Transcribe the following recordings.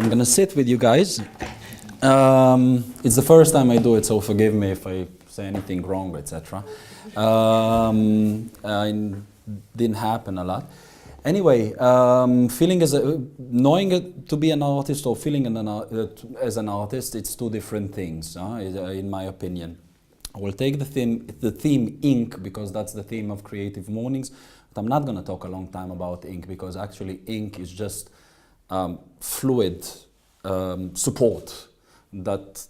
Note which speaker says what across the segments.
Speaker 1: I'm gonna sit with you guys. It's the first time I do it, so forgive me if I say anything wrong, etc. It didn't happen a lot. Anyway, feeling knowing it to be an artist or feeling as an artist, it's two different things, in my opinion. I will take the theme ink, because that's the theme of Creative Mornings, but I'm not going to talk a long time about ink, because actually ink is just fluid support that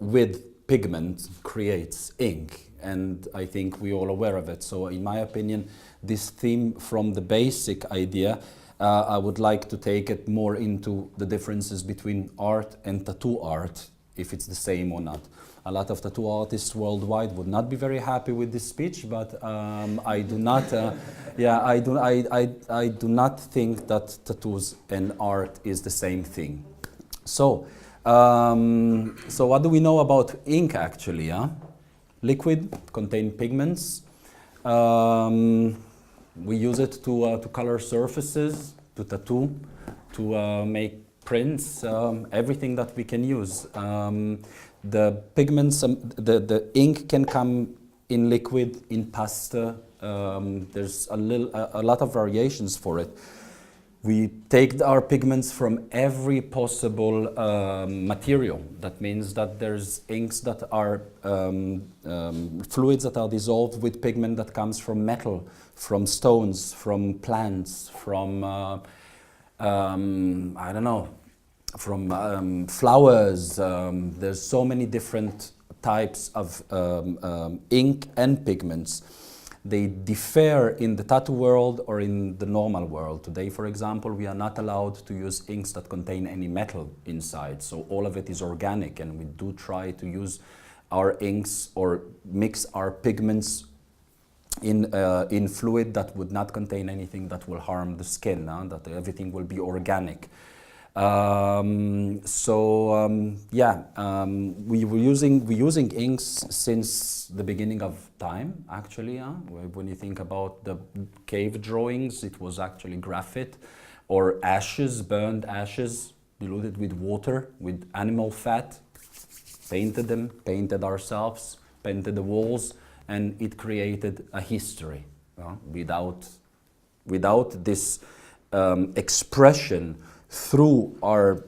Speaker 1: with pigment creates ink, and I think we're all aware of it. So in my opinion, this theme, from the basic idea, I would like to take it more into the differences between art and tattoo art, if it's the same or not. A lot of tattoo artists worldwide would not be very happy with this speech, but I do not. I do not think that tattoos and art is the same thing. So, so what do we know about ink actually? Liquid, contain pigments. We use it to color surfaces, to tattoo, to make prints, everything that we can use. The pigments, the ink can come in liquid, in pasta. There's a lot of variations for it. We take our pigments from every possible material. That means that there's inks that are fluids that are dissolved with pigment that comes from metal, from stones, from plants, from I don't know, from flowers. There's so many different types of ink and pigments. They differ in the tattoo world or in the normal world. Today, for example, we are not allowed to use inks that contain any metal inside. So all of it is organic, and we do try to use our inks or mix our pigments in fluid that would not contain anything that will harm the skin, that everything will be organic. We're using inks since the beginning of time, actually. When you think about the cave drawings, it was actually graphite or ashes, burned ashes, diluted with water, with animal fat, painted them, painted ourselves, painted the walls, and it created a history. Without this expression through our,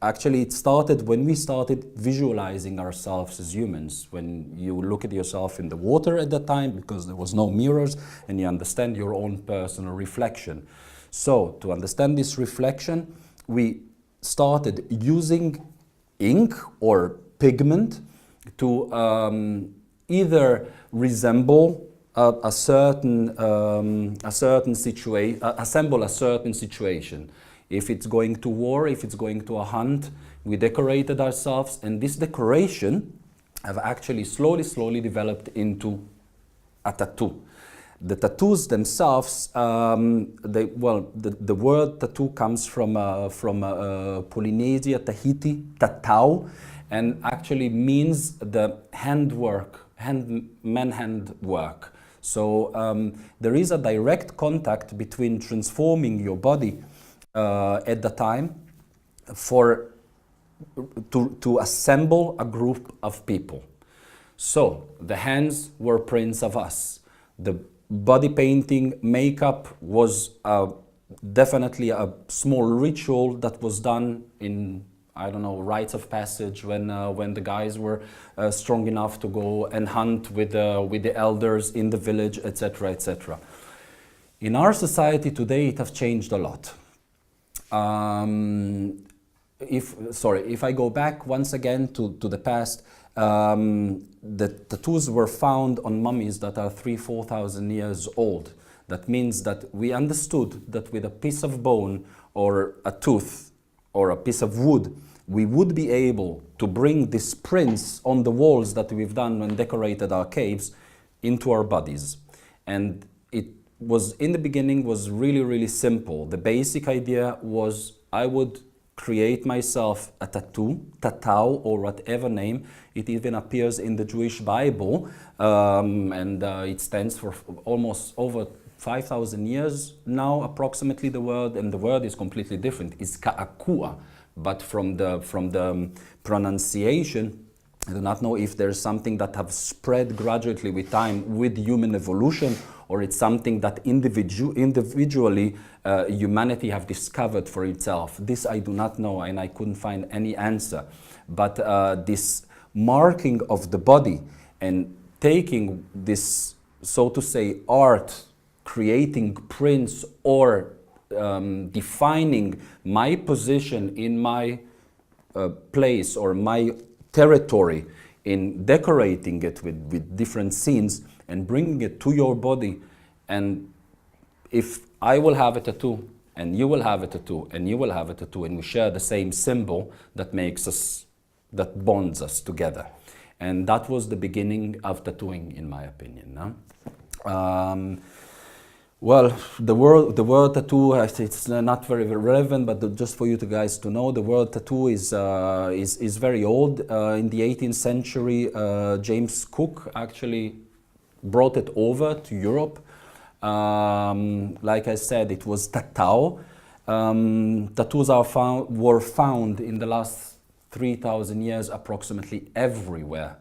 Speaker 1: actually it started when we started visualizing ourselves as humans. When you look at yourself in the water at that time, because there was no mirrors, and you understand your own personal reflection. So to understand this reflection, we started using ink or pigment to either resemble a certain situation, assemble a certain situation. If it's going to war, if it's going to a hunt, we decorated ourselves, and this decoration have actually slowly developed into a tattoo. The tattoos themselves, the word tattoo comes from Polynesia, Tahiti, tatau, and actually means the handwork, man-hand work. So there is a direct contact between transforming your body at the time to assemble a group of people. So the hands were prints of us. The body painting, makeup was definitely a small ritual that was done in, I don't know, rites of passage when the guys were strong enough to go and hunt with the elders in the village, etc., etc. In our society today, it has changed a lot. If I go back once again to the past, the tattoos were found on mummies that are 3,000–4,000 years old. That means that we understood that with a piece of bone or a tooth or a piece of wood, we would be able to bring these prints on the walls that we've done and decorated our caves into our bodies. And it was, in the beginning, was really simple. The basic idea was I would create myself a tattoo, tatau, or whatever name. It even appears in the Jewish Bible, and it stands for almost over 5,000 years now, approximately, the word, and the word is completely different. It's ka'akua, but from the pronunciation, I do not know if there's something that have spread gradually with time with human evolution, or it's something that individually humanity have discovered for itself. This I do not know, and I couldn't find any answer. But this marking of the body and taking this, so to say, art, creating prints, or defining my position in my place or my territory, in decorating it with different scenes and bringing it to your body. And if I will have a tattoo, and you will have a tattoo, and you will have a tattoo, and we share the same symbol, that makes us, that bonds us together. And that was the beginning of tattooing, in my opinion. No? Well, the word tattoo, it's not very relevant, but just for you guys to know, the word tattoo is very old. In the 18th century, James Cook actually brought it over to Europe. Like I said, it was tatau. Tattoos were found in the last 3,000 years approximately everywhere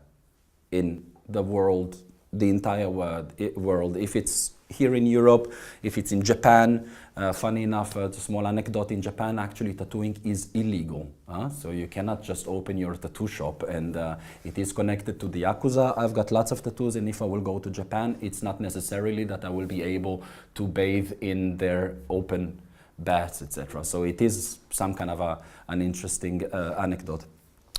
Speaker 1: in the world, the entire world. If it's here in Europe, if it's in Japan, funny enough, a small anecdote, in Japan actually tattooing is illegal. So you cannot just open your tattoo shop, and it is connected to the Yakuza. I've got lots of tattoos, and if I will go to Japan, it's not necessarily that I will be able to bathe in their open baths, etc. So it is some kind of an interesting anecdote.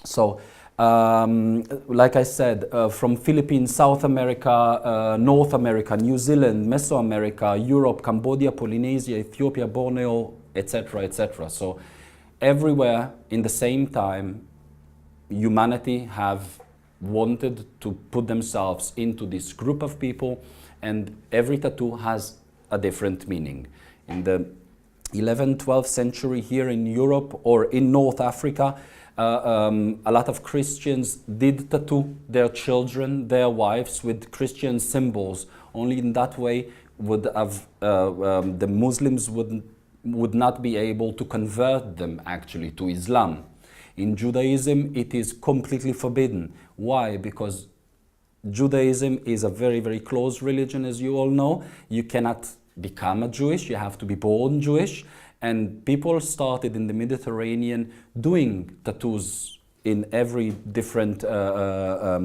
Speaker 1: So like I said, from Philippines, South America, North America, New Zealand, Mesoamerica, Europe, Cambodia, Polynesia, Ethiopia, Borneo, etc., etc. So everywhere in the same time, humanity have wanted to put themselves into this group of people, and every tattoo has a different meaning. In the 11th, 12th century here in Europe or in North Africa, a lot of Christians did tattoo their children, their wives, with Christian symbols. Only in that way would have the Muslims would not be able to convert them actually to Islam. In Judaism, it is completely forbidden. Why? Because Judaism is a very, very close religion, as you all know. You cannot become a Jewish, you have to be born Jewish. And people started in the Mediterranean doing tattoos in every different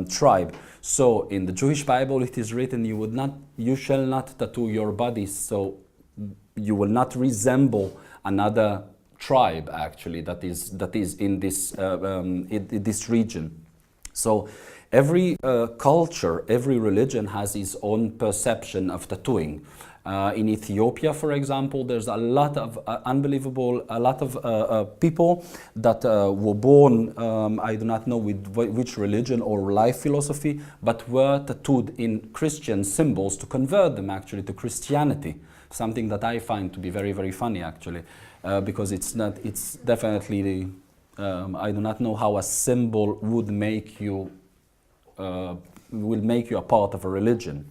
Speaker 1: tribe. So in the Jewish Bible it is written, you shall not tattoo your body, so you will not resemble another tribe actually that is in this region. So every culture, every religion has its own perception of tattooing. In Ethiopia, for example, there's a lot of people that were born, I do not know with which religion or life philosophy, but were tattooed in Christian symbols to convert them actually to Christianity. Something that I find to be very, very funny actually, because it's definitely, I do not know how a symbol would make you, will make you a part of a religion.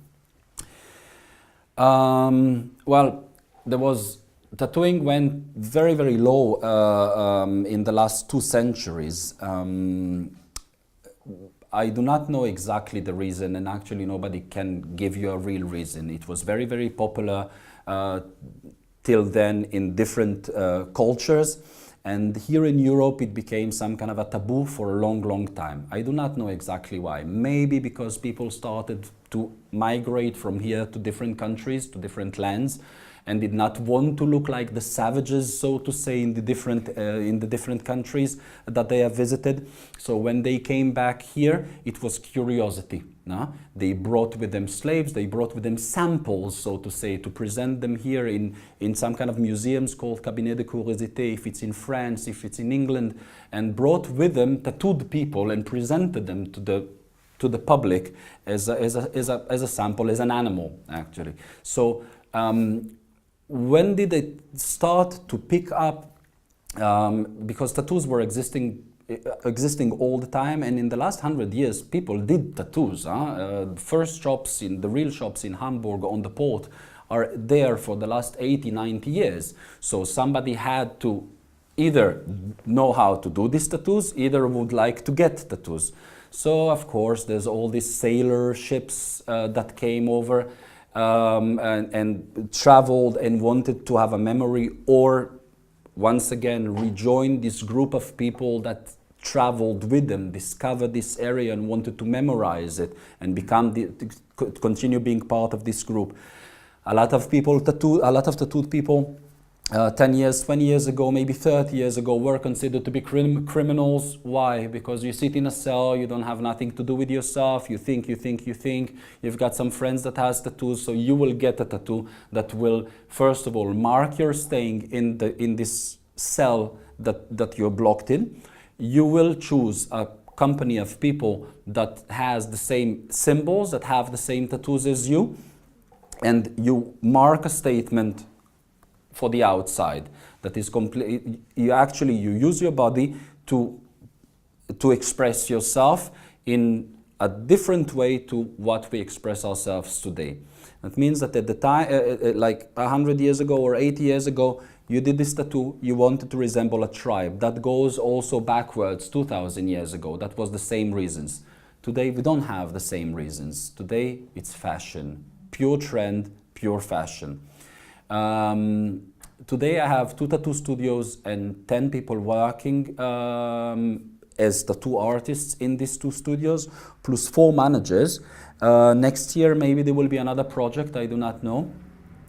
Speaker 1: Well, tattooing went very, very low in the last 2 centuries. I do not know exactly the reason, and actually nobody can give you a real reason. It was very, very popular till then in different cultures. And here in Europe, it became some kind of a taboo for a long, long time. I do not know exactly why. Maybe because people started to migrate from here to different countries, to different lands, and did not want to look like the savages, so to say, in the different countries that they have visited. So when they came back here, it was curiosity. No? They brought with them slaves, they brought with them samples, so to say, to present them here in some kind of museums called Cabinet de Curiosité, if it's in France, if it's in England, and brought with them tattooed people and presented them to the public as a sample, as an animal, actually. So when did it start to pick up? Because tattoos were existing all the time, and in the last 100 years people did tattoos. The first shops, the real shops in Hamburg on the port, are there for the last 80, 90 years. So somebody had to either know how to do these tattoos, either would like to get tattoos. So of course there's all these sailor ships that came over and traveled and wanted to have a memory, or once again rejoin this group of people that traveled with them, discovered this area and wanted to memorize it and continue being part of this group. A lot of tattooed people 10 years, 20 years ago, maybe 30 years ago, were considered to be criminals. Why? Because you sit in a cell, you don't have nothing to do with yourself, you think, you've got some friends that has tattoos, so you will get a tattoo that will, first of all, mark your staying in this cell that you're blocked in. You will choose a company of people that has the same symbols, that have the same tattoos as you, and you mark a statement for the outside that is complete. You use your body to express yourself in a different way to what we express ourselves today. That means that at the time, like 100 years ago or 80 years ago, you did this tattoo, you wanted to resemble a tribe. That goes also backwards 2,000 years ago. That was the same reasons. Today we don't have the same reasons. Today it's fashion, pure trend, pure fashion. Today I have 2 tattoo studios and 10 people working as tattoo artists in these 2 studios, plus 4 managers. Next year maybe there will be another project, I do not know.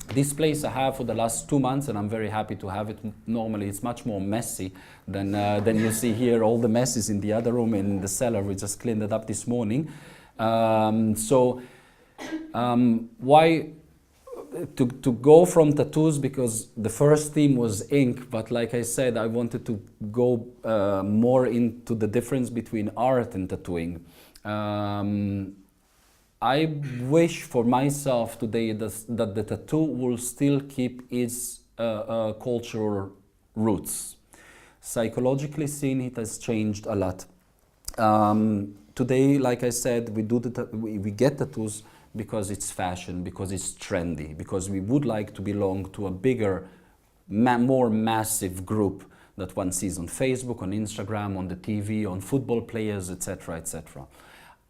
Speaker 1: This place I have for the last 2 months, and I'm very happy to have it. Normally it's much more messy than you see here. All the mess is in the other room in the cellar. We just cleaned it up this morning. Why to go from tattoos? Because the first theme was ink, but like I said, I wanted to go more into the difference between art and tattooing. I wish for myself today that the tattoo will still keep its cultural roots. Psychologically seen, it has changed a lot. Today, like I said, we get tattoos because it's fashion, because it's trendy, because we would like to belong to a bigger, more massive group that one sees on Facebook, on Instagram, on the TV, on football players, etc., etc.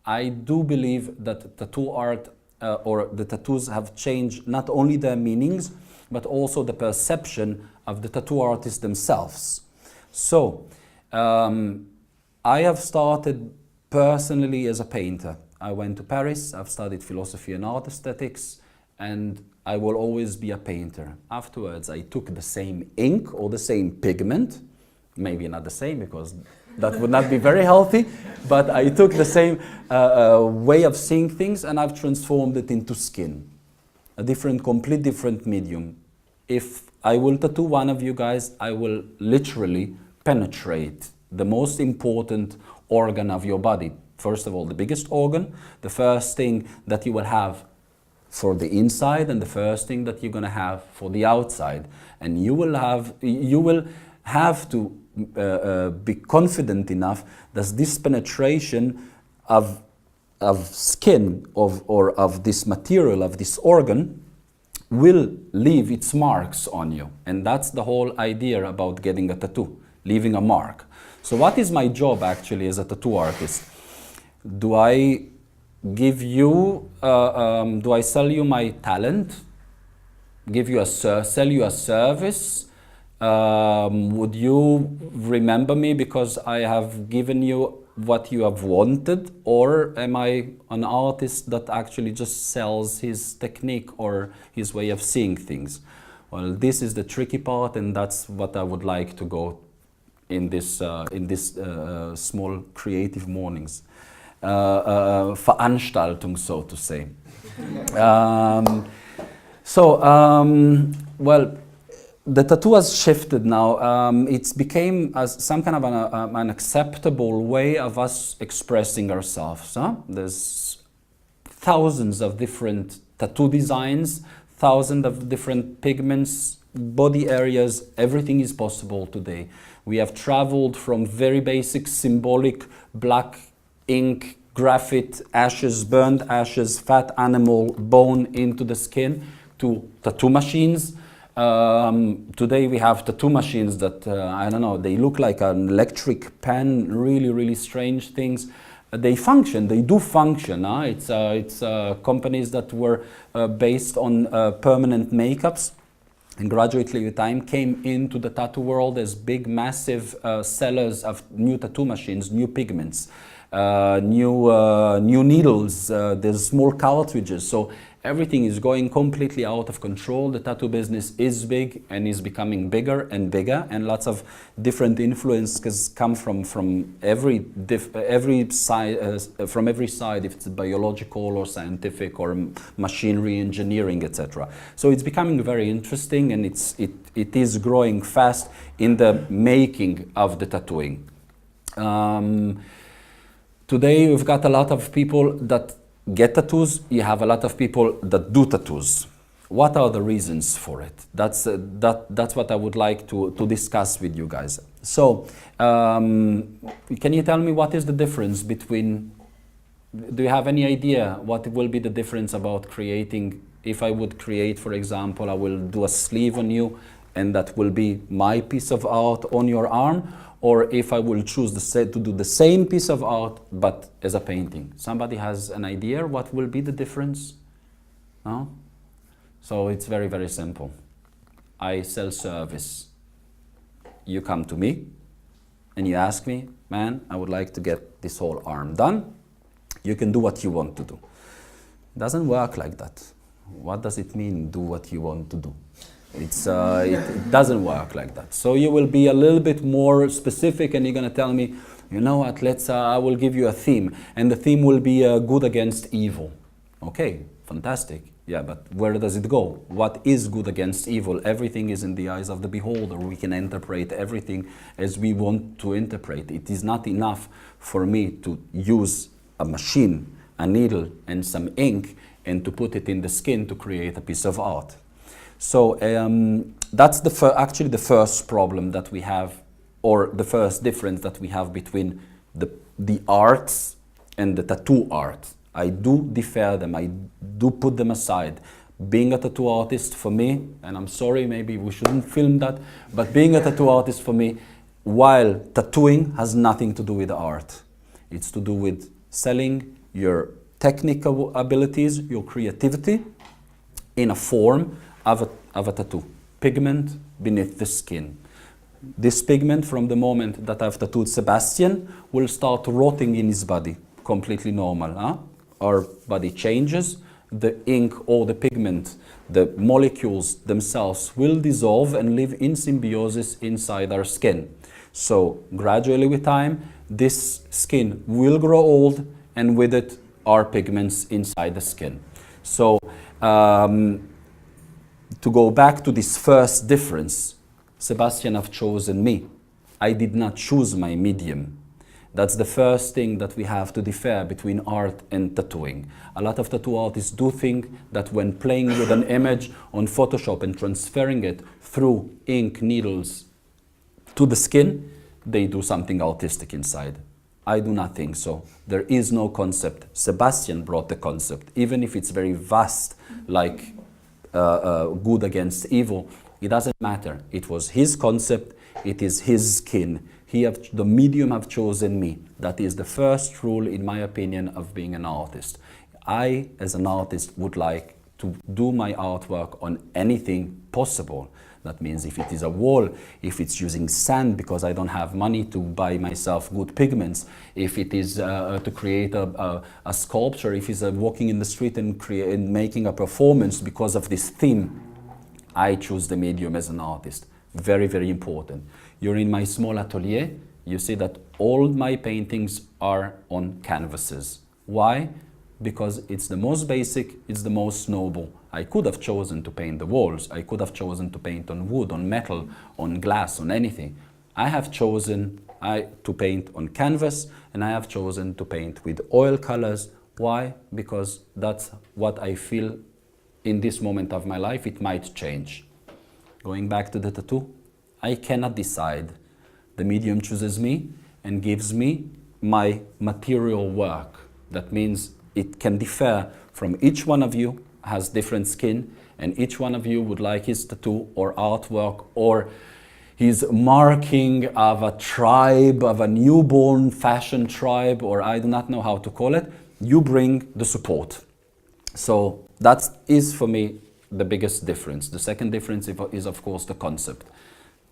Speaker 1: I do believe that tattoo art or the tattoos have changed not only their meanings, but also the perception of the tattoo artists themselves. So, I have started personally as a painter. I went to Paris, I've studied philosophy and art aesthetics, and I will always be a painter. Afterwards, I took the same ink or the same pigment, maybe not the same because that would not be very healthy, but I took the same way of seeing things and I've transformed it into skin. A complete different medium. If I will tattoo one of you guys, I will literally penetrate the most important organ of your body. First of all, the biggest organ, the first thing that you will have for the inside and the first thing that you're going to have for the outside. And you will have to be confident enough that this penetration of skin or of this material, of this organ, will leave its marks on you. And that's the whole idea about getting a tattoo, leaving a mark. So what is my job actually as a tattoo artist? Do I give you, do I sell you my talent? Sell you a service? Would you remember me because I have given you what you have wanted? Or am I an artist that actually just sells his technique or his way of seeing things? Well, this is the tricky part, and that's what I would like to go in this small creative mornings. Veranstaltung, so to say. Well, the tattoo has shifted now. It's became as some kind of an acceptable way of us expressing ourselves. Huh? There's thousands of different tattoo designs, thousands of different pigments, body areas. Everything is possible today. We have traveled from very basic symbolic black ink, graphite, ashes, burned ashes, fat animal, bone into the skin, to tattoo machines. Today we have tattoo machines that, I don't know, they look like an electric pen, really, really strange things. They function, they do function. It's companies that were based on permanent makeups, and gradually with time came into the tattoo world as big, massive sellers of new tattoo machines, new pigments, new needles, there's small cartridges. So everything is going completely out of control. The tattoo business is big and is becoming bigger and bigger, and lots of different influences come from every side, from every side, if it's biological or scientific or machinery, engineering, etc. So it's becoming very interesting, and it is growing fast in the making of the tattooing. Today we've got a lot of people that get tattoos. You have a lot of people that do tattoos. What are the reasons for it? That's what I would like to discuss with you guys. So, can you tell me what is the difference between, do you have any idea what will be the difference about creating, if I would create, for example, I will do a sleeve on you and that will be my piece of art on your arm, or if I will choose to do the same piece of art but as a painting? Somebody has an idea what will be the difference? No? So it's very, very simple. I sell service. You come to me and you ask me, man, I would like to get this whole arm done. You can do what you want to do. It doesn't work like that. What does it mean, do what you want to do? It doesn't work like that. So you will be a little bit more specific, and you're going to tell me, you know what, I will give you a theme, and the theme will be good against evil. Okay, fantastic. Yeah, but where does it go? What is good against evil? Everything is in the eyes of the beholder. We can interpret everything as we want to interpret. It is not enough for me to use a machine, a needle, and some ink, and to put it in the skin to create a piece of art. So that's actually the first problem that we have, or the first difference that we have between the arts and the tattoo art. I do differ them, I do put them aside. Being a tattoo artist for me, and I'm sorry, maybe we shouldn't film that, but being a tattoo artist for me, while tattooing has nothing to do with art. It's to do with selling your technical abilities, your creativity, in a form of a tattoo. Pigment beneath the skin. This pigment, from the moment that I've tattooed Sebastian, will start rotting in his body. Completely normal. Huh? Our body changes. The ink or the pigment, the molecules themselves will dissolve and live in symbiosis inside our skin. So gradually with time, this skin will grow old, and with it are pigments inside the skin. So to go back to this first difference, Sebastian have chosen me. I did not choose my medium. That's the first thing that we have to differ between art and tattooing. A lot of tattoo artists do think that when playing with an image on Photoshop and transferring it through ink needles to the skin, they do something artistic inside. I do not think so. There is no concept. Sebastian brought the concept, even if it's very vast, like good against evil. It doesn't matter. It was his concept. It is his skin. The medium have chosen me. That is the first rule, in my opinion, of being an artist. I, as an artist, would like to do my artwork on anything possible. That means if it is a wall, if it's using sand because I don't have money to buy myself good pigments, if it is to create a sculpture, if it's walking in the street and making a performance because of this theme, I choose the medium as an artist. Very, very important. You're in my small atelier, you see that all my paintings are on canvases. Why? Because it's the most basic, it's the most noble. I could have chosen to paint the walls, I could have chosen to paint on wood, on metal, on glass, on anything. I have chosen to paint on canvas, and I have chosen to paint with oil colors. Why? Because that's what I feel in this moment of my life. It might change. Going back to the tattoo, I cannot decide. The medium chooses me and gives me my material work. That means it can differ from each one of you, has different skin, and each one of you would like his tattoo or artwork or his marking of a tribe, of a newborn fashion tribe, or I do not know how to call it, you bring the support. So that is for me the biggest difference. The second difference is of course the concept.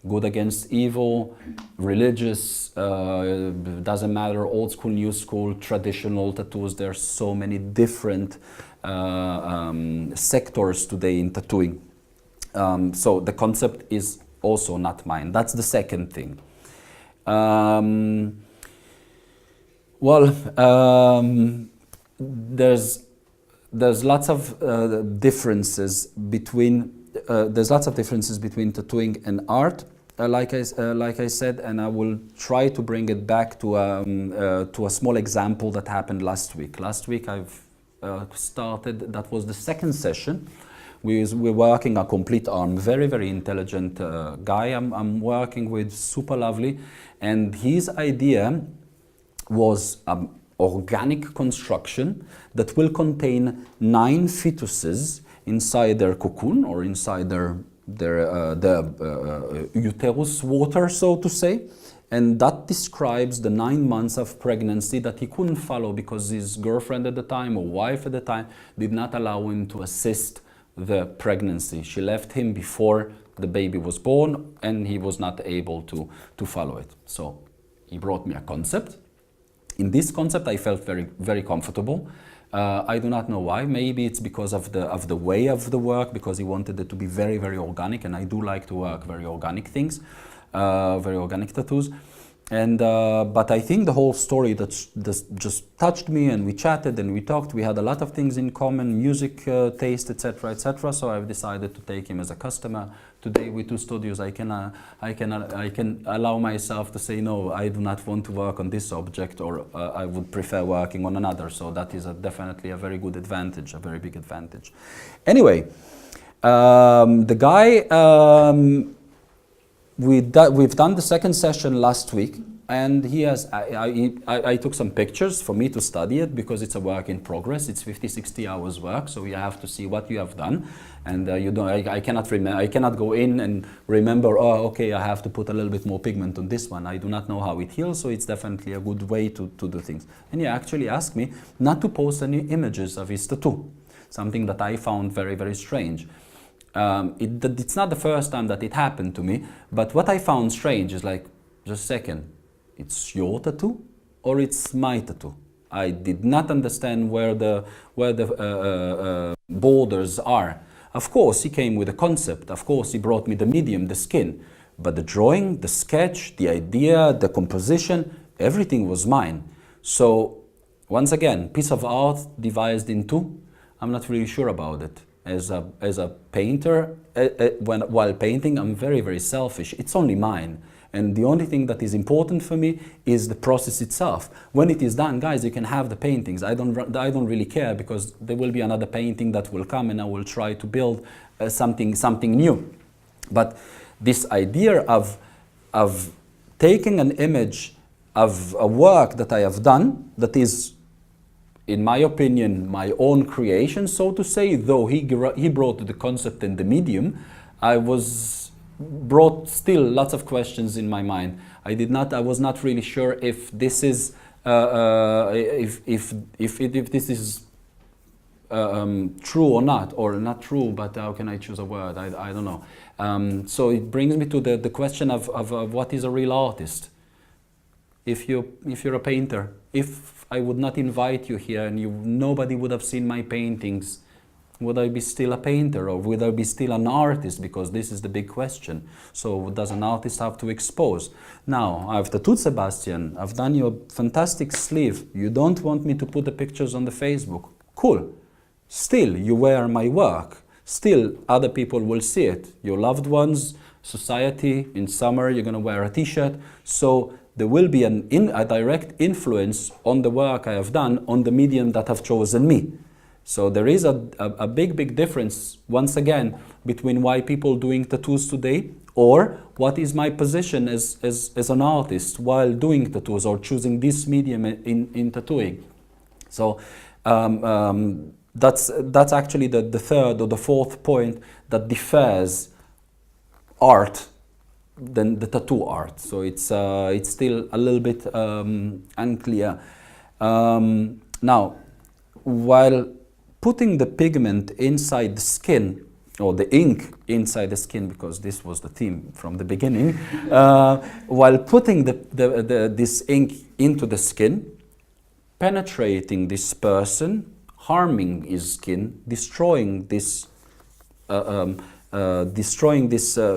Speaker 1: Good against evil, religious, doesn't matter, old school, new school, traditional tattoos. There are so many different sectors today in tattooing. So the concept is also not mine. That's the second thing. There's lots of differences between tattooing and art. Like I said, and I will try to bring it back to a small example that happened last week. Last week I've started, that was the second session. We're working a complete arm, very, very intelligent guy I'm working with, super lovely. And his idea was organic construction that will contain 9 fetuses inside their cocoon or inside their uterus water, so to say. And that describes the 9 months of pregnancy that he couldn't follow because his girlfriend at the time or wife at the time did not allow him to assist the pregnancy. She left him before the baby was born and he was not able to follow it. So he brought me a concept. In this concept I felt very, very comfortable. I do not know why. Maybe it's because of the way of the work, because he wanted it to be very, very organic, and I do like to work very organic things, very organic tattoos. And but I think the whole story that just touched me, and we chatted and we talked. We had a lot of things in common, music taste, etc., etc. So I've decided to take him as a customer. Today with 2 studios, I can allow myself to say no. I do not want to work on this object, or I would prefer working on another. So that is definitely a very good advantage, a very big advantage. Anyway, the guy. We've done the second session last week, and he has. I took some pictures for me to study it because it's a work in progress. It's 50-60 hours work, so you have to see what you have done, and you don't. I cannot remember. I cannot go in and remember. Oh, okay, I have to put a little bit more pigment on this one. I do not know how it heals, so it's definitely a good way to do things. And he actually asked me not to post any images of his tattoo, something that I found very, very strange. It's not the first time that it happened to me, but what I found strange is like, just a second, it's your tattoo or it's my tattoo? I did not understand where the borders are. Of course, he came with a concept. Of course, he brought me the medium, the skin, but the drawing, the sketch, the idea, the composition, everything was mine. So once again, piece of art devised in 2, I'm not really sure about it. As a painter, while painting, I'm very, very selfish. It's only mine. And the only thing that is important for me is the process itself. When it is done, guys, you can have the paintings. I don't really care, because there will be another painting that will come and I will try to build something new. But this idea of taking an image of a work that I have done, that is, in my opinion, my own creation, so to say, though he brought the concept and the medium, I brought still lots of questions in my mind. I was not really sure if this is if this is true or not true. But how can I choose a word? I don't know. So it brings me to the question of what is a real artist. If you're a painter, if I would not invite you here and nobody would have seen my paintings, would I be still a painter, or would I be still an artist? Because this is the big question. So does an artist have to expose? Now, I've tattooed Sebastian, I've done you a fantastic sleeve. You don't want me to put the pictures on the Facebook. Cool. Still, you wear my work. Still, other people will see it. Your loved ones, society, in summer, you're going to wear a t-shirt. So there will be a direct influence on the work I have done, on the medium that have chosen me. So there is a big, big difference, once again, between why people doing tattoos today, or what is my position as an artist while doing tattoos or choosing this medium in tattooing. So that's actually the third or the fourth point that differs art than the tattoo art. So it's still a little bit unclear. Now, while putting the pigment inside the skin, or the ink inside the skin, because this was the theme from the beginning, while putting this ink into the skin, penetrating this person, harming his skin, destroying this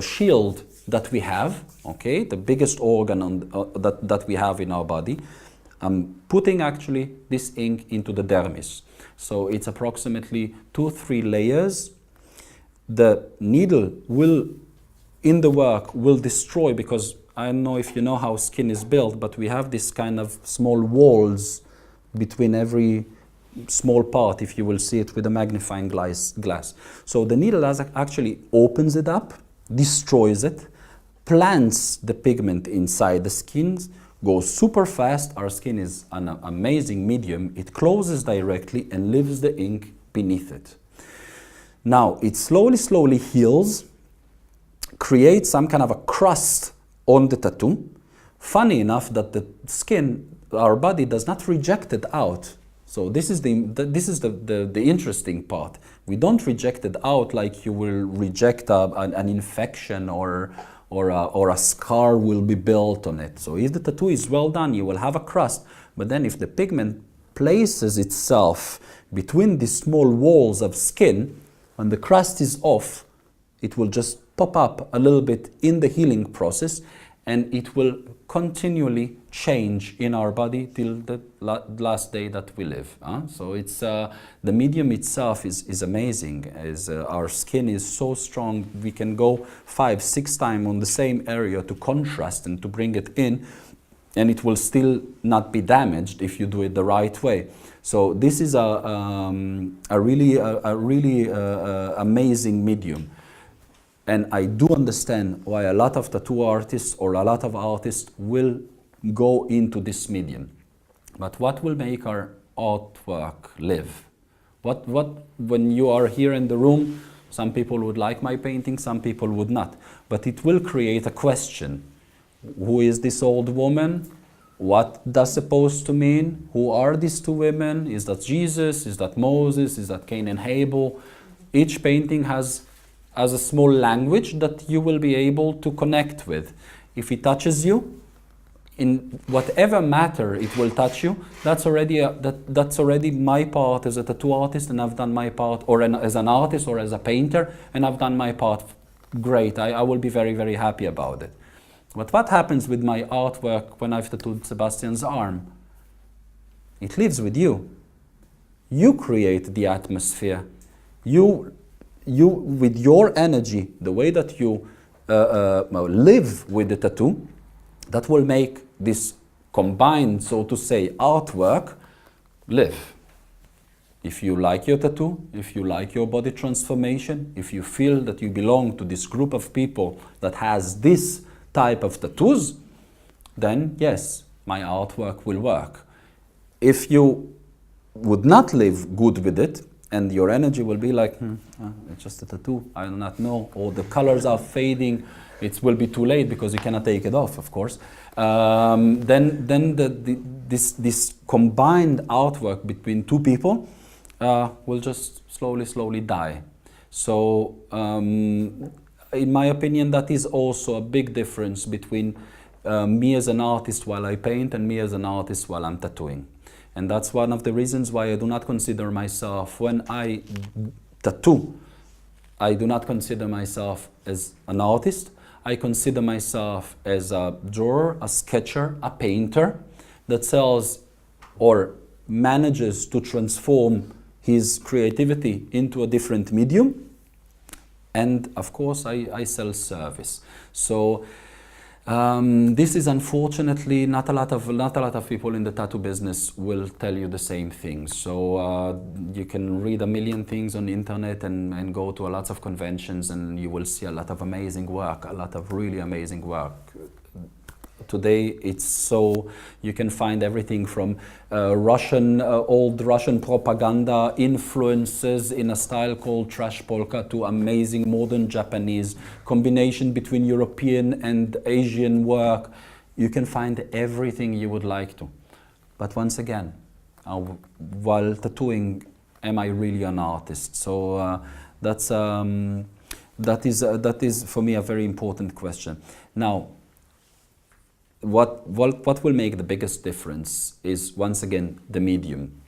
Speaker 1: shield that we have, okay, the biggest organ that we have in our body. I'm putting actually this ink into the dermis. So it's approximately 2-3 layers. The needle will, in the work, will destroy, because I don't know if you know how skin is built, but we have this kind of small walls between every small part, if you will see it with a magnifying glass. So the needle actually opens it up, destroys it, plants the pigment inside the skin, goes super fast. Our skin is an amazing medium. It closes directly and leaves the ink beneath it. Now, it slowly heals, creates some kind of a crust on the tattoo. Funny enough that the skin, our body, does not reject it out. So this is the interesting part. We don't reject it out like you will reject an infection or a scar will be built on it. So if the tattoo is well done, you will have a crust. But then if the pigment places itself between these small walls of skin, when the crust is off, it will just pop up a little bit in the healing process, and it will continually change in our body till the last day that we live. So it's the medium itself is amazing. Our skin is so strong, we can go 5-6 times on the same area to contrast and to bring it in, and it will still not be damaged if you do it the right way. So this is a really amazing medium. And I do understand why a lot of tattoo artists or a lot of artists will go into this medium. But what will make our artwork live? When you are here in the room, some people would like my painting, some people would not. But it will create a question. Who is this old woman? What does supposed to mean? Who are these two women? Is that Jesus? Is that Moses? Is that Cain and Abel? Each painting has a small language that you will be able to connect with. If it touches you, in whatever matter it will touch you, that's already my part as a tattoo artist, and I've done my part, or as an artist or as a painter, and I've done my part. Great, I will be very, very happy about it. But what happens with my artwork when I've tattooed Sebastian's arm? It lives with you. You create the atmosphere. You with your energy, the way that you live with the tattoo, that will make this combined, so to say, artwork live. If you like your tattoo, if you like your body transformation, if you feel that you belong to this group of people that has this type of tattoos, then yes, my artwork will work. If you would not live good with it, and your energy will be like, it's just a tattoo, I do not know, or the colors are fading, it will be too late because you cannot take it off, of course. Then this combined artwork between two people will just slowly die. So in my opinion, that is also a big difference between me as an artist while I paint and me as an artist while I'm tattooing. And that's one of the reasons why I do not consider myself, when I tattoo, I do not consider myself as an artist. I consider myself as a drawer, a sketcher, a painter that sells or manages to transform his creativity into a different medium. And of course, I sell service. So this is unfortunately not a lot of people in the tattoo business will tell you the same thing. So you can read a million things on the internet and go to a lot of conventions, and you will see a lot of amazing work, a lot of really amazing work. today it's so, you can find everything from old Russian propaganda influences in a style called trash polka to amazing modern Japanese combination between European and Asian work. You can find everything you would like to. But once again, while tattooing, am I really an artist? So that is for me a very important question. Now, what will make the biggest difference is, once again, the medium.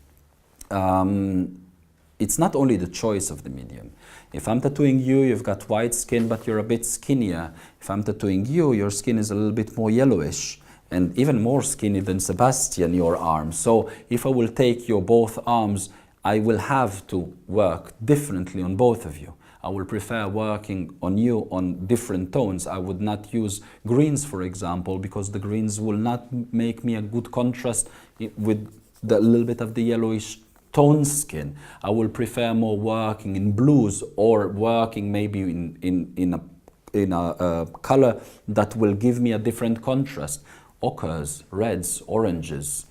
Speaker 1: It's not only the choice of the medium. If I'm tattooing you, you've got white skin, but you're a bit skinnier. If I'm tattooing you, your skin is a little bit more yellowish, and even more skinny than Sebastian, your arm. So if I will take your both arms, I will have to work differently on both of you. I will prefer working on you on different tones. I would not use greens, for example, because the greens will not make me a good contrast with the little bit of the yellowish tone skin. I will prefer more working in blues, or working maybe in a color that will give me a different contrast. Ochres, reds, oranges.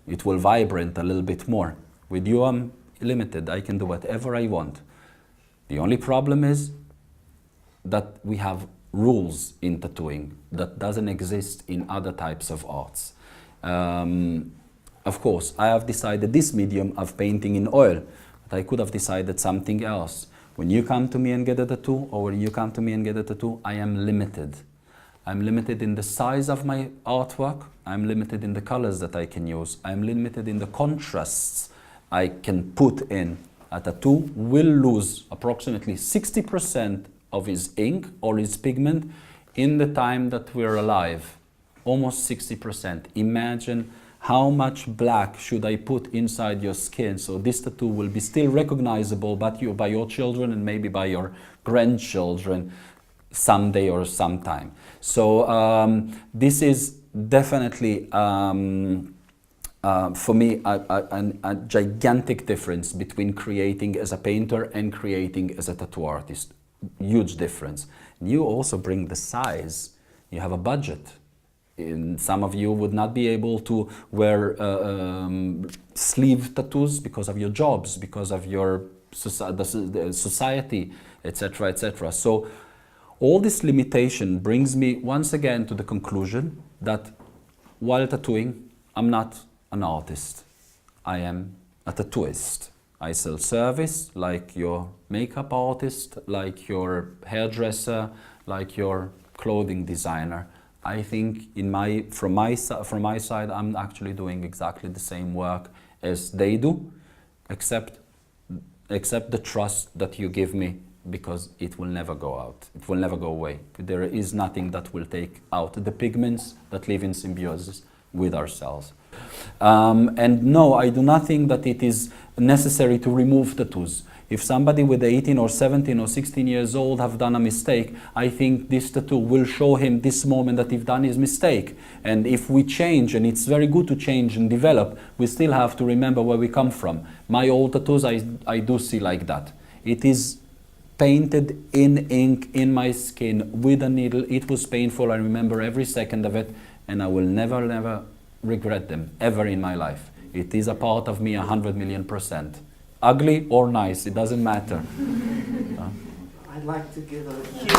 Speaker 1: It will vibrate a little bit more. With you, I'm limited. I can do whatever I want. The only problem is that we have rules in tattooing that doesn't exist in other types of arts. Of course, I have decided this medium of painting in oil, but I could have decided something else. When you come to me and get a tattoo, or when you come to me and get a tattoo, I am limited. I'm limited in the size of my artwork. I'm limited in the colors that I can use. I'm limited in the contrasts I can put in. A tattoo will lose approximately 60% of his ink or his pigment in the time that we're alive. Almost 60%. Imagine how much black should I put inside your skin so this tattoo will be still recognizable by your children and maybe by your grandchildren someday or sometime. So this is definitely for me a gigantic difference between creating as a painter and creating as a tattoo artist. Huge difference. You also bring the size. You have a budget. And some of you would not be able to wear sleeve tattoos because of your jobs, because of your society, etc., etc. So all this limitation brings me once again to the conclusion that while tattooing, I'm not an artist. I am a tattooist. I sell service like your makeup artist, like your hairdresser, like your clothing designer. I think from my side, I'm actually doing exactly the same work as they do, except the trust that you give me, because it will never go out. It will never go away. There is nothing that will take out the pigments that live in symbiosis with ourselves. And no, I do not think that it is necessary to remove tattoos. If somebody with 18 or 17 or 16 years old have done a mistake, I think this tattoo will show him this moment that he's done his mistake. And if we change, and it's very good to change and develop, we still have to remember where we come from. My old tattoos, I do see like that. It is painted in ink in my skin with a needle. It was painful. I remember every second of it, and I will never regret them ever in my life. It is a part of me 100,000,000%. Ugly or nice, it doesn't matter.
Speaker 2: I'd like to give a huge